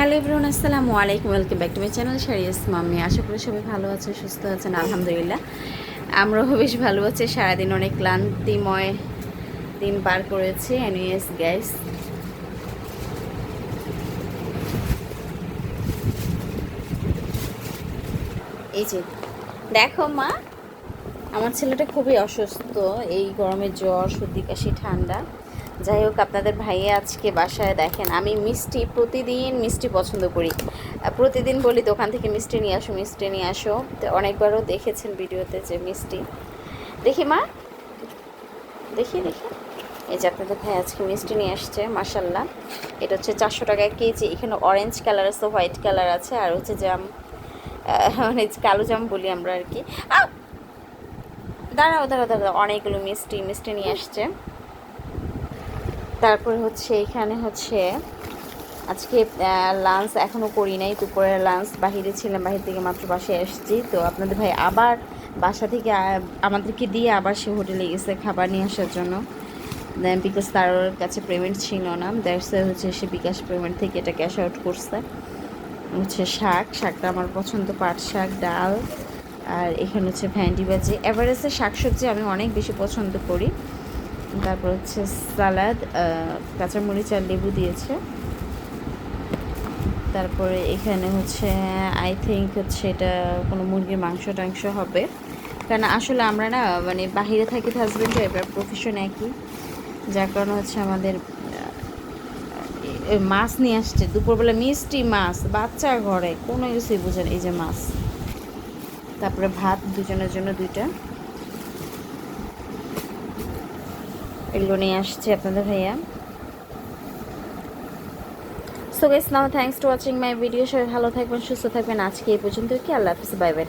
Hello everyone, আসসালামু আলাইকুম। Welcome back to my channel Shariya's mummy. আশা করি সবাই ভালো আছে, সুস্থ আছেন। আলহামদুলিল্লাহ আমরাও বেশ ভালো আছি। সারাদিন অনেক ক্লান্তিময় দিন পার করেছি। এনিওয়েজ গাইস, এই যে দেখো মা, আমার ছেলেটা খুবই অসুস্থ। এই গরমে জ্বর, সর্দি, কাশি, ঠান্ডা। যাই হোক, আপনাদের ভাইয়া আজকে বাসায় দেখেন, আমি মিষ্টি, প্রতিদিন মিষ্টি পছন্দ করি। প্রতিদিন বলি দোকান থেকে মিষ্টি নিয়ে আসো, মিষ্টি নিয়ে আসো। তো অনেকবারও দেখেছেন ভিডিওতে যে মিষ্টি। দেখি মা, দেখি দেখি, এই যে আপনাদের ভাই আজকে মিষ্টি নিয়ে আসছে। মাশাল্লাহ, এটা হচ্ছে 400 টাকা কেজি। এখানে অরেঞ্জ কালার আছে, হোয়াইট কালার আছে, আর হচ্ছে জাম, মানে কালো জাম বলি আমরা আর কি। দাঁড়াও দাঁড়াও দাঁড়াও, অনেকগুলো মিষ্টি মিষ্টি নিয়ে আসছে। তারপরে হচ্ছে এখানে হচ্ছে আজকে লাঞ্চ এখনও করি নাই। দুপুরের লাঞ্চ বাহিরে ছিলাম, বাহির থেকে মাত্র বাসায় এসেছি। তো আপনাদের ভাই আবার বাসা থেকে আমাদেরকে দিয়ে আবার সে হোটেলে গেছে খাবার নিয়ে আসার জন্য। বিকজ তার কাছে পেমেন্ট ছিল না, দ্যাটস হচ্ছে সে বিকাশ পেমেন্ট থেকে এটা ক্যাশ আউট করছে। হচ্ছে শাকটা আমার পছন্দ, পাট শাক, ডাল, আর এখানে হচ্ছে ভ্যান্ডি ভাজি। এভারেজে শাকসবজি আমি অনেক বেশি পছন্দ করি। তারপর হচ্ছে সালাদ, কাঁচামরিচ আর লেবু দিয়েছে। তারপরে এখানে হচ্ছে আই থিঙ্ক হচ্ছে এটা কোনো মুরগির মাংস টাংস হবে। কারণ আসলে আমরা না মানে বাহিরে থাকি, হাজব্যান্ড ওয়াইফ প্রফেশন একই, যার কারণে হচ্ছে আমাদের মাছ নিয়ে আসছে দুপুরবেলা, মিষ্টি মাছ। বাচ্চা ঘরে কোনো কিছুই বুঝেন, এই যে মাছ। তারপরে ভাত দুজনের জন্য দুইটা, এগুলো নিয়ে আসছে আপনাদের ভাইয়া। So guys, now thanks to watching my video. সবাই ভালো থাকবেন, সুস্থ থাকবেন। আজকে এই পর্যন্ত কি, আল্লাহ হাফিজ, বাই বাই।